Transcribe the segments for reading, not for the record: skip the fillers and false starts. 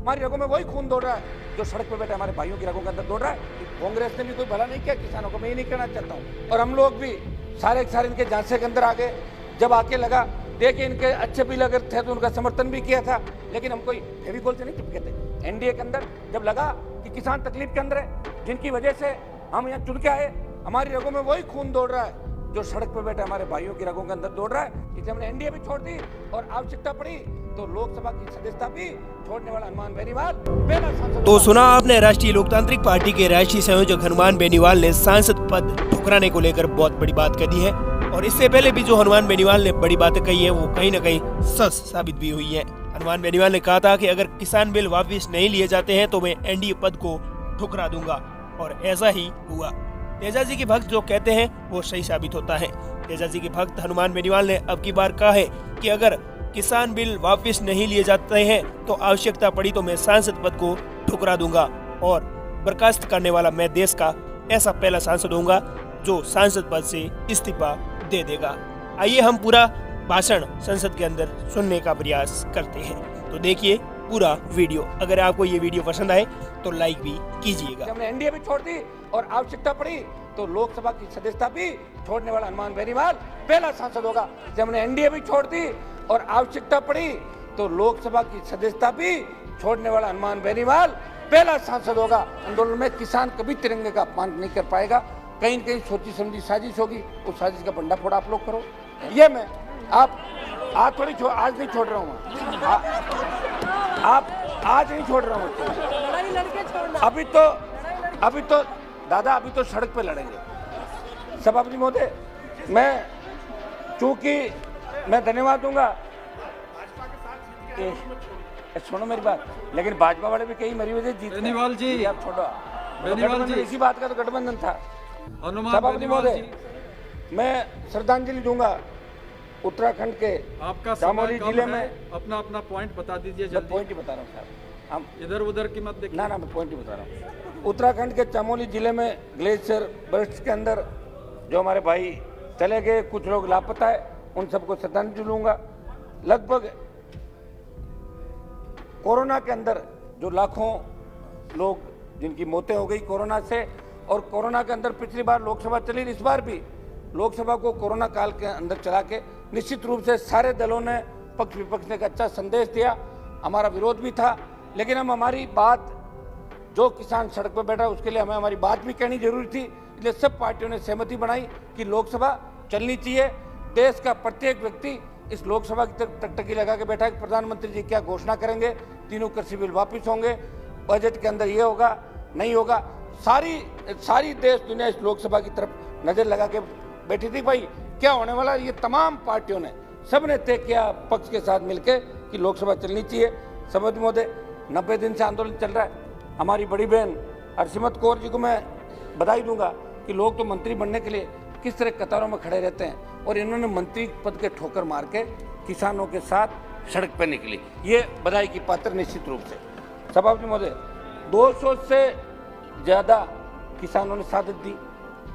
हमारी रगों में वही खून दौड़ रहा है जो सड़क पे बैठे हमारे भाइयों की रगों के अंदर दौड़ रहा है। कांग्रेस ने भी कोई भला नहीं किया किसानों को, मैं ये नहीं कहना चाहता हूँ। और हम लोग भी सारे के सारे इनके झांसे के अंदर आ गए। जब आके लगा देखिए इनके अच्छे बिल अगर थे तो उनका समर्थन भी किया था, लेकिन हम कोई फेविकोल से नहीं चिपके थे। एनडीए के अंदर जब लगा कि किसान तकलीफ के अंदर है, जिनकी वजह से हम यहाँ चुन के आए, हमारी रगों में वही खून दौड़ रहा है जो सड़क पे बैठे हमारे भाइयों की रगों के अंदर दौड़ रहा है। इसलिए हमने एनडीए भी छोड़ दी और आवश्यकता पड़ी तो लोकसभा की सदस्यता भी छोड़ने वाला हनुमान बेनीवाल पहला सांसद। तो सुना आपने, राष्ट्रीय लोकतांत्रिक पार्टी के राष्ट्रीय संयोजक हनुमान बेनीवाल ने सांसद पद ठुकराने को लेकर बहुत बड़ी बात कह दी है। और इससे पहले भी जो हनुमान बेनीवाल ने बड़ी बातें कही है वो कहीं न कहीं सच साबित भी हुई है। हनुमान बेनीवाल ने कहा था कि अगर किसान बिल वापस नहीं लिए जाते हैं तो मैं एनडीए पद को ठुकरा दूंगा, और ऐसा ही हुआ। तेजा जी के भक्त जो कहते हैं वो सही साबित होता है। तेजा जी के भक्त हनुमान बेनीवाल ने अब की बार कहा है कि अगर किसान बिल वापस नहीं लिए जाते हैं तो आवश्यकता पड़ी तो मैं सांसद पद को ठुकरा दूंगा और बर्खास्त करने वाला मैं देश का ऐसा पहला सांसद होऊंगा जो सांसद पद से इस्तीफा दे देगा। आइए हम पूरा भाषण संसद के अंदर सुनने का प्रयास करते हैं। तो देखिए पूरा वीडियो। अगर आपको ये वीडियो पसंद आए तो लाइक भी कीजिएगा। हमने एनडीए भी छोड़ दी और आवश्यकता पड़ी तो लोकसभा की सदस्यता भी छोड़ने वाला हनुमान बेनीवाल पहला सांसद होगा। जब हमने एनडीए भी छोड़ दी और आवश्यकता पड़ी तो लोकसभा की सदस्यता भी छोड़ने वाला हनुमान बेनीवाल पहला सांसद होगा। आंदोलन में किसान कभी तिरंगे का अपमान नहीं कर पाएगा। कहीं न कहीं सोची समझी साजिश होगी, उस साजिश का बंडा फोड़ा आप लोग करो। ये मैं आप आज नहीं छोड़ रहा हूँ, आप आज नहीं छोड़ रहा हूँ। अभी तो दादा अभी तो सड़क पे लड़ेंगे। सभापति महोदय, मैं चूंकि मैं धन्यवाद दूंगा, सुनो मेरी बात, लेकिन भाजपा वाले भी कई मरी वजह जीत बेनीवाल जी, आप छोड़ो। बेनीवाल जी, इसी बात का तो गठबंधन था। सभापति महोदय, मैं श्रद्धांजलि दूंगा उत्तराखंड के आपका चामोली जिले में। अपना पॉइंट बता दीजिए जल्दी। पॉइंट ही बता रहा हूँ साहब, हम इधर उधर की मत देखिए। ना मैं पॉइंट ही बता रहा हूँ। उत्तराखंड के चामोली जिले में ग्लेशियर बर्स्ट के अंदर जो हमारे भाई चले गए, कुछ लोग लापता है, उन सबको श्रद्धांजलि दूंगा। लगभग कोरोना के अंदर जो लाखों लोग जिनकी मौतें हो गई कोरोना से, और कोरोना के अंदर पिछली बार लोकसभा चली, इस बार भी लोकसभा को कोरोना काल के अंदर चला के निश्चित रूप से सारे दलों ने पक्ष विपक्ष ने एक अच्छा संदेश दिया। हमारा विरोध भी था, लेकिन हम हमारी बात जो किसान सड़क पर बैठा उसके लिए हमें हमारी बात भी कहनी जरूरी थी। इसलिए सब पार्टियों ने सहमति बनाई कि लोकसभा चलनी चाहिए। देश का प्रत्येक व्यक्ति इस लोकसभा की तरफ टकटकी लगा के बैठा है कि प्रधानमंत्री जी क्या घोषणा करेंगे, तीनों कृषि बिल वापिस होंगे, बजट के अंदर ये होगा नहीं होगा। सारी देश दुनिया इस लोकसभा की तरफ नजर लगा के बैठी थी। भाई क्या होने वाला, ये तमाम पार्टियों ने सबने तय किया पक्ष के साथ मिलकर कि लोकसभा चलनी चाहिए। सभापति महोदय, 90 दिन से आंदोलन चल रहा है। हमारी बड़ी बहन हरसिमरत कौर जी को मैं बधाई दूंगा कि लोग तो मंत्री बनने के लिए किस तरह कतारों में खड़े रहते हैं, और इन्होंने मंत्री पद के ठोकर मार के किसानों के साथ सड़क पर निकली, ये बधाई की पात्र निश्चित रूप से। सभापति महोदय, 200 से ज़्यादा किसानों ने शहादत दी,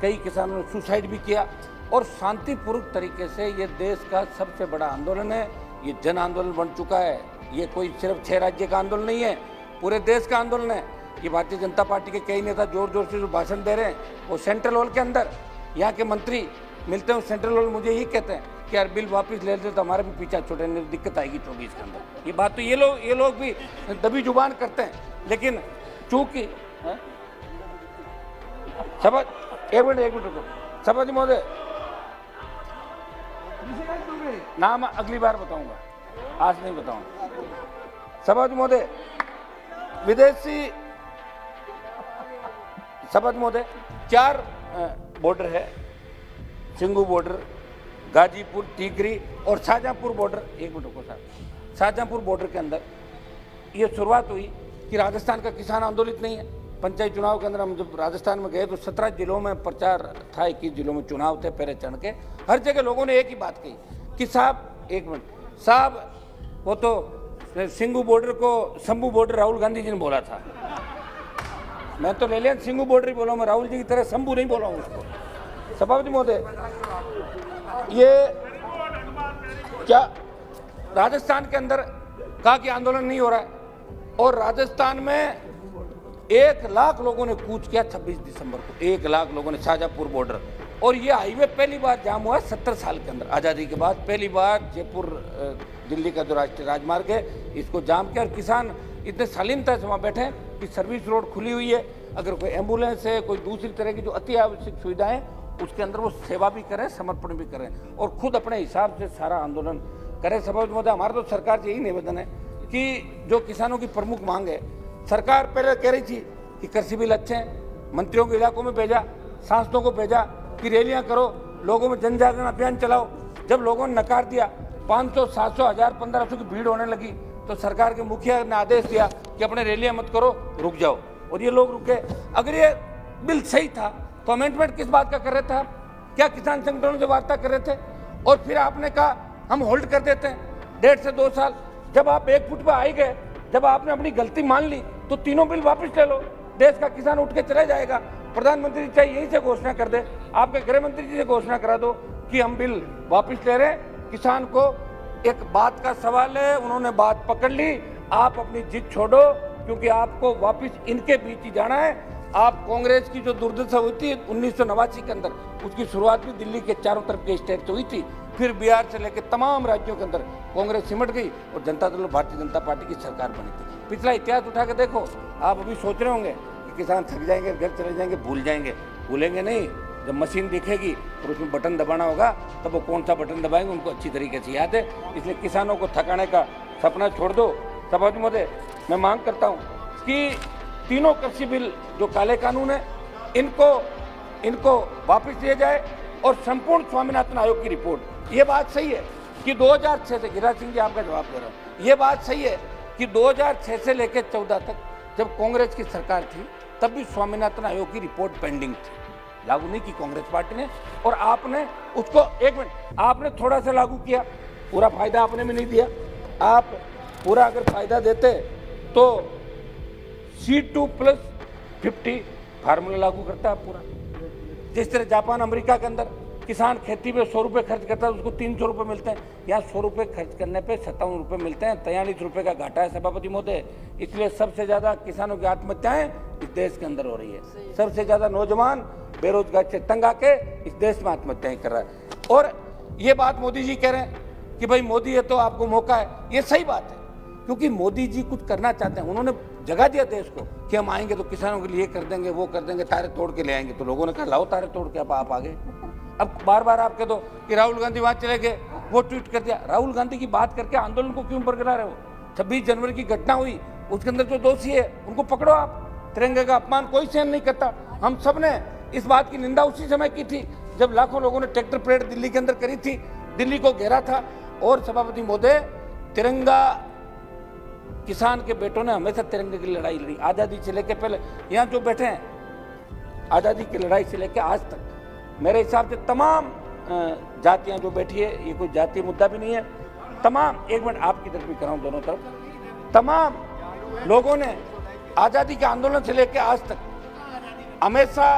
कई किसानों ने सुसाइड भी किया, और शांतिपूर्वक तरीके से ये देश का सबसे बड़ा आंदोलन है। ये जन आंदोलन बन चुका है। ये कोई सिर्फ 6 राज्य का आंदोलन नहीं है, पूरे देश का आंदोलन है। ये भारतीय जनता पार्टी के कई नेता जोर जोर से जो भाषण दे रहे हैं, वो सेंट्रल हॉल के अंदर यहाँ के मंत्री मिलते हैं, सेंट्रल हॉल मुझे यही कहते हैं कि यार बिल वापस ले लेते तो हमारा भी पीछा छोटे, दिक्कत आएगी 24 के अंदर। ये बात तो ये लोग भी दबी जुबान करते हैं, लेकिन चूंकि एक मिनट रुको। सभापति महोदय, नाम अगली बार बताऊंगा, आज नहीं बताऊंगा। सभापति महोदय, विदेशी सभापति महोदय, 4 बॉर्डर है, सिंगू बॉर्डर, गाजीपुर, टीकरी और शाहजहांपुर बॉर्डर। एक मिनट रुको साहब। शाहजहांपुर बॉर्डर के अंदर ये शुरुआत हुई कि राजस्थान का किसान आंदोलित नहीं है। पंचायत चुनाव के अंदर हम जब राजस्थान में गए तो 17 जिलों में प्रचार था, 21 जिलों में चुनाव थे पहले चढ़ के। हर जगह लोगों ने एक ही बात कही कि साहब एक मिनट साहब, वो तो सिंगू बॉर्डर को शंभू बॉर्डर राहुल गांधी जी ने बोला था। मैं तो ले लिया सिंगू बॉर्डर ही बोला, मैं राहुल जी की तरह शंभू नहीं बोला हूँ उसको। सभापति महोदय, ये क्या राजस्थान के अंदर कहा कि आंदोलन नहीं हो रहा है, और राजस्थान में 1 लाख लोगों ने कूच किया 26 दिसंबर को, 1 लाख लोगों ने, शाहजहांपुर बॉर्डर। और ये हाईवे पहली बार जाम हुआ 70 साल के अंदर, आज़ादी के बाद पहली बार जयपुर दिल्ली का जो राष्ट्रीय राजमार्ग है इसको जाम किया। और किसान इतने शालीनता से वहाँ बैठे हैं कि सर्विस रोड खुली हुई है, अगर कोई एम्बुलेंस है, कोई दूसरी तरह की जो अति आवश्यक सुविधाएं उसके अंदर वो सेवा भी करें, समर्पण भी करें और खुद अपने हिसाब से सारा आंदोलन करें। सभापति महोदय, हमारा तो सरकार से यही निवेदन है कि जो किसानों की प्रमुख मांग है, सरकार पहले कह रही थी कि कृषि बिल अच्छे हैं, मंत्रियों के इलाकों में भेजा, सांसदों को भेजा कि रैलियां करो, लोगों में जन जागरण अभियान चलाओ। जब लोगों ने नकार दिया, 500, 700, 1000, 1500 की भीड़ होने लगी, तो सरकार के मुखिया ने आदेश दिया कि अपने रैलियां मत करो, रुक जाओ। और ये लोग रुके। अगर ये बिल सही था तो अमेंडमेंट किस बात का कर रहे थे आप? क्या किसान संगठनों से वार्ता कर रहे थे? और फिर आपने कहा हम होल्ड कर देते हैं 1.5 से 2 साल। जब आप 1 फुट पर आई गए, जब आपने अपनी गलती मान ली, तो तीनों बिल वापस ले लो, देश का किसान उठ के चला जाएगा। प्रधानमंत्री चाहे यहीं से घोषणा कर दे, आपके गृह मंत्री जी से घोषणा करा दो कि हम बिल वापस ले रहे हैं। किसान को एक बात का सवाल है, उन्होंने बात पकड़ ली, आप अपनी जिद छोड़ो, क्योंकि आपको वापस इनके बीच ही जाना है। आप कांग्रेस की जो दुर्दशा हुई थी 1989 के अंदर, उसकी शुरुआत भी दिल्ली के चारों तरफ के स्टेट से हुई थी, फिर बिहार से लेकर तमाम राज्यों के अंदर कांग्रेस सिमट गई और जनता दल भारतीय जनता पार्टी की सरकार बनी थी। पिछला इतिहास उठा के देखो, आप अभी सोच रहे होंगे कि किसान थक जाएंगे, घर चले जाएंगे, भूल जाएंगे। भूलेंगे नहीं, जब मशीन दिखेगी और उसमें बटन दबाना होगा, तब वो कौन सा बटन दबाएंगे उनको अच्छी तरीके से याद है। इसलिए किसानों को थकाने का सपना छोड़ दो। सभापति महोदय, मैं मांग करता हूँ कि तीनों कृषि बिल जो काले कानून है, इनको वापस लिए जाए और संपूर्ण स्वामीनाथन आयोग की रिपोर्ट। ये बात सही है कि 2006 से, गिरिराज सिंह जी आपका जवाब दे रहा हूँ, ये बात सही है कि 2006 से लेकर 14 तक जब कांग्रेस की सरकार थी, तब भी स्वामीनाथन आयोग की रिपोर्ट पेंडिंग थी, लागू नहीं की कांग्रेस पार्टी ने। और आपने उसको, एक मिनट, आपने थोड़ा सा लागू किया, पूरा फायदा आपने भी नहीं दिया। आप पूरा अगर फायदा देते तो C2+50 फार्मूला लागू करता है पूरा। जिस तरह जापान अमेरिका के अंदर किसान खेती में 100 रुपये खर्च करता है, उसको 300 रुपये मिलते हैं, यहाँ 100 रुपये खर्च करने पे 57 रुपये मिलते हैं, 43 रुपये का घाटा है सभापति महोदय। इसलिए सबसे ज्यादा किसानों की आत्महत्याएं इस देश के अंदर हो रही है। सबसे ज्यादा नौजवान बेरोजगार से तंग आके इस देश में आत्महत्याएं कर रहा है। और ये बात मोदी जी कह रहे हैं कि भाई मोदी है तो आपको मौका है, ये सही बात है, क्योंकि मोदी जी कुछ करना चाहते हैं। उन्होंने जगह दिया देश को कि हम आएंगे तो किसानों के लिए कर देंगे, वो कर देंगे, तारे तोड़ के ले आएंगे। तो लोगों ने कहा लाओ तारे तोड़ के, अब आप आ गए। अब बार बार आप कह दो कि राहुल गांधी वहां चले गए, वो ट्वीट कर दिया। राहुल गांधी की बात करके आंदोलन को क्यों बरकरार रहे हो? 26 जनवरी की घटना हुई, उसके अंदर जो दोषी है उनको पकड़ो आप। तिरंगे का अपमान कोई सहन नहीं करता। हम सब ने इस बात की निंदा उसी समय की थी जब लाखों लोगों ने ट्रैक्टर परेड दिल्ली के अंदर करी थी, दिल्ली को घेरा था। और सभापति महोदय, तिरंगा, किसान के बेटों ने हमेशा तिरंगे की लड़ाई लड़ी, आज़ादी से लेकर पहले यहाँ जो बैठे हैं, आज़ादी की लड़ाई से लेकर आज तक मेरे हिसाब से तमाम जातियाँ जो बैठी है, ये कोई जातीय मुद्दा भी नहीं है, तमाम, एक मिनट आपकी तरफ भी कराऊँ, दोनों तरफ तमाम लोगों ने आज़ादी के आंदोलन से लेकर आज तक हमेशा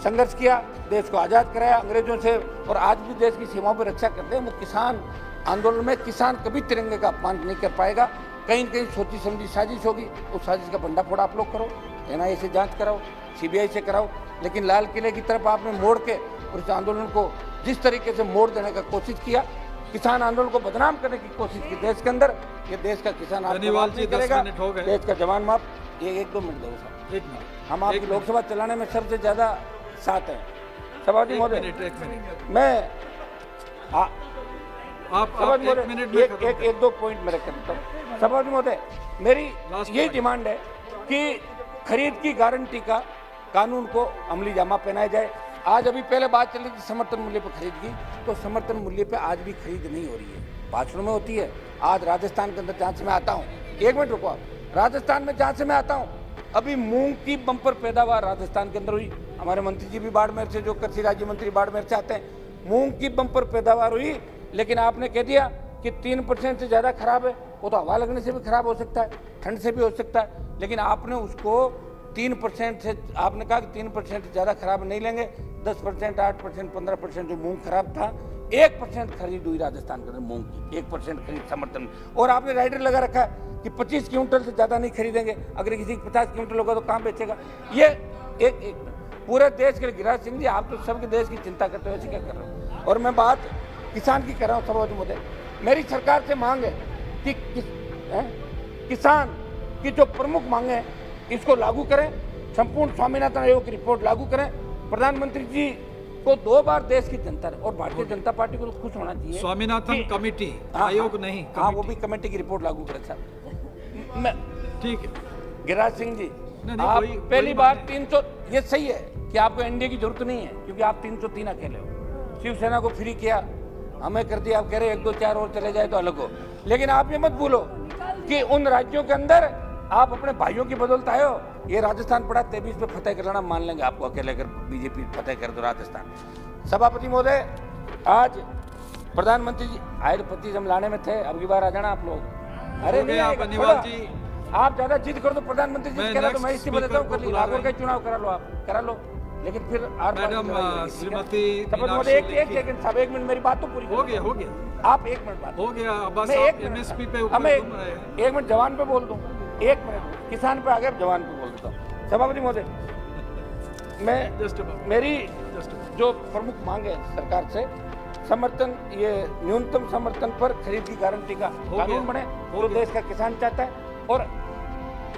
संघर्ष किया, देश को आज़ाद कराया अंग्रेजों से, और आज भी देश की सीमाओं पर रक्षा करते हैं। वो किसान आंदोलन में किसान कभी तिरंगे का अपमान नहीं कर पाएगा। कहीं न कहीं सोची समझी साजिश होगी, उस साजिश का भंडाफोड़ आप लोग करो, NIA से जांच कराओ, CBI से कराओ, लेकिन लाल किले की तरफ आपने मोड़ के और इस आंदोलन को जिस तरीके से मोड़ देने का कोशिश किया, किसान आंदोलन को बदनाम करने की कोशिश की देश के अंदर, ये देश का किसान आपको माफ नहीं करेगा, देश का जवान माफ। ये 1-2 मिनट दो साहब, 1 मिनट, हम आपकी लोकसभा चलाने में सबसे ज्यादा साथ हैं। सभापति महोदय, मैं आप 1 मिनट में एक दो पॉइंट मेरे कर देता हूँ। सभापति महोदय, मेरी यही डिमांड है कि खरीद की गारंटी का कानून को अमली जामा पहनाया जाए। आज अभी पहले बात चल रही थी समर्थन मूल्य पर खरीद की, तो समर्थन मूल्य पे आज भी खरीद नहीं हो रही है, भाषणों में होती है। आज राजस्थान के अंदर जहाँ से मैं आता हूँ, 1 मिनट रुको आप, राजस्थान में जहाँ से मैं आता हूँ, अभी मूंग की बम्पर पैदावार राजस्थान के अंदर हुई। हमारे मंत्री जी भी बाड़मेर से, जो कृषि राज्य मंत्री बाड़मेर से आते हैं, मूंग की बम्पर पैदावार हुई, लेकिन आपने कह दिया कि 3% से ज़्यादा खराब है। वो तो हवा लगने से भी खराब हो सकता है, ठंड से भी हो सकता है, लेकिन आपने उसको 3% से, आपने कहा कि 3% से ज़्यादा खराब नहीं लेंगे। 10%, 8%, 15% जो मूंग खराब था, 1% खरीद हुई राजस्थान के अंदर मूंग की, 1% खरीद समर्थन। और आपने राइडर लगा रखा है कि 25 क्विंटल से ज़्यादा नहीं खरीदेंगे, अगर किसी की 50 क्विंटल होगा तो कहाँ बेचेगा। ये एक पूरे देश के लिए गिरिराज सिंह जी, आप तो सबके देश की चिंता करते हो, ऐसे क्या कर रहे हो। और मैं बात किसान की कर रहा हूँ सभापति महोदय, मेरी सरकार से मांग है कि किसान की जो प्रमुख मांगे हैं इसको लागू करें, संपूर्ण स्वामीनाथन आयोग की रिपोर्ट लागू करें। प्रधानमंत्री जी को 2 बार देश की जनता और भारतीय जनता पार्टी को खुश होना चाहिए। स्वामीनाथन कमेटी, आयोग नहीं, हाँ वो भी कमेटी की रिपोर्ट लागू करें सर। ठीक है गिरिराज सिंह जी, नहीं, आप कोई पहली बार 300, ये सही है कि आपको एनडीए की जरूरत नहीं है क्योंकि आप 303 अकेले हो। शिवसेना को फ्री किया, हमें कर दिया, आप कह रहे 1 2 4 और चले जाए तो अलग हो। लेकिन आप ये मत भूलो कि उन राज्यों के अंदर आप अपने भाइयों की बदौलत आए हो। ये राजस्थान पड़ा 23 पे फतेह कर लेना, मान लेंगे आपको अकेले अगर बीजेपी फतेह कर दो राजस्थान। सभापति महोदय, आज प्रधानमंत्री जी आए तो 25 हम लाने में थे, अब की बार आ जाना आप लोग। अरे नहीं आएगा, बनीवाल जी, आप ज्यादा जिद कर दो, प्रधानमंत्री जी कह रहा तो मैं इसी बदलता हूँ, कर ली बुला नागौर का चुनाव करा लो, आप करा लो। लेकिन फिर मैडम श्रीमती एक सेकंड साहब, 1 मिनट मेरी बात तो पूरी हो गया आप 1 मिनट बात हो गया। बस मैं आप 1 मिनट एमएसपी पे हमें ऊपर घूम रहे हैं। 1 मिनट जवान पे बोल दूं, 1 मिनट किसान पे आ गया, जवान पे बोल देता हूँ। सभापति महोदय, मैं मेरी जो प्रमुख मांग है सरकार से, समर्थन, ये न्यूनतम समर्थन पर खरीद की गारंटी का कानून बने जो देश का किसान चाहता है। और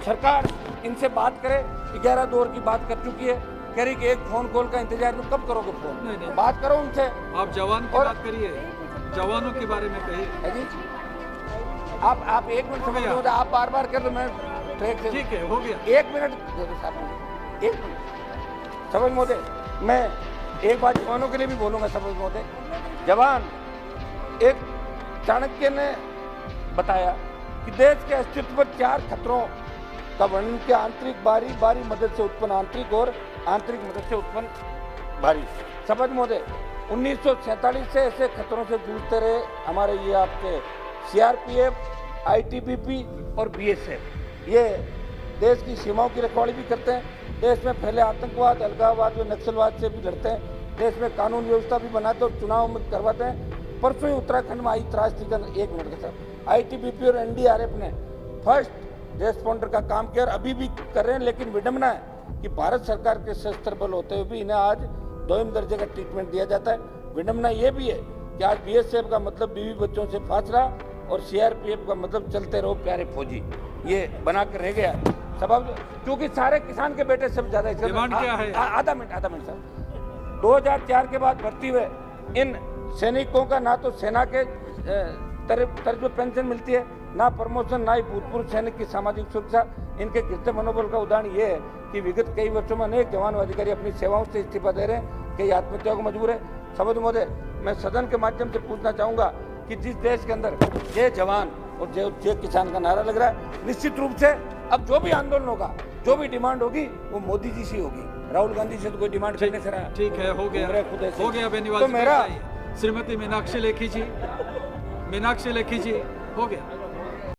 सरकार इनसे बात करे, 11 दौर की बात कर चुकी है, कह रही कि एक फोन कॉल का इंतजार तो कब करोगे फोन, नहीं। बात करो उनसे। आप जवान की बात करिए, जवानों के बारे में कहिए। आप 1 मिनट समझ लो, आप बार कर लो, मैं ट्रैक से। ठीक है, हो गया। 1 मिनट दे दो साहब, 1 मिनट। सभापति महोदय, मैं एक बात जवानों के लिए भी बोलूंगा। सभापति महोदय, जवान, एक चाणक्य ने बताया कि देश के अस्तित्व पर 4 खतरों का वर्णन किया, आंतरिक बारी मदद से उत्पन्न आंतरिक और आंतरिक मदद से उत्पन्न बारी। सभापति महोदय, 1947 से ऐसे खतरों से जूझते रहे हमारे ये आपके सीआरपीएफ, आईटीबीपी और बीएसएफ। ये देश की सीमाओं की रखवाली भी करते हैं, देश में फैले आतंकवाद, अलगाववाद व नक्सलवाद से भी लड़ते हैं, देश में कानून व्यवस्था भी बनाते और चुनाव में करवाते हैं। परसों ही उत्तराखंड में आई त्रासदी का 1 मिनट के साथ आईटीबीपी और एनडीआरएफ ने फर्स्ट रेस्पॉन्डर का काम किया और अभी भी कर रहे हैं। लेकिन विडंबना है कि भारत सरकार के सशस्त्र बल होते हुए भी इन्हें आज 2वीं दर्जे का ट्रीटमेंट दिया जाता है। विडंबना ये भी है कि आज बीएसएफ का मतलब बीवी बच्चों से फासला और सीआरपीएफ का मतलब चलते रहो प्यारे फौजी, ये बनाकर रह गया। सबब क्योंकि सारे किसान के बेटे सब ज्यादा डिमांड क्या है? आधा मिनट साहब। 2004 के बाद भर्ती हुए इन सैनिकों का ना तो सेना के तर्ज पे पेंशन मिलती है, ना प्रमोशन, ना ही भूतपूर्व सैनिक की सामाजिक सुरक्षा। इनके गिरते मनोबल का उदाहरण ये है कि विगत कई वर्षों में अनेक जवान व अधिकारी अपनी सेवाओं से इस्तीफा दे रहे हैं, कई आत्महत्या को मजबूर है। सभापति महोदय, मैं सदन के माध्यम से पूछना चाहूंगा कि जिस देश के अंदर जय जवान और जय किसान का नारा लग रहा है, निश्चित रूप से अब जो भी आंदोलन होगा, जो भी डिमांड होगी, वो मोदी जी से होगी, राहुल गांधी से तो कोई डिमांड करने से रहा। ठीक है, हो गया बेनीवाल तो मेरा श्रीमती मीनाक्षी लेखी जी, हो गया।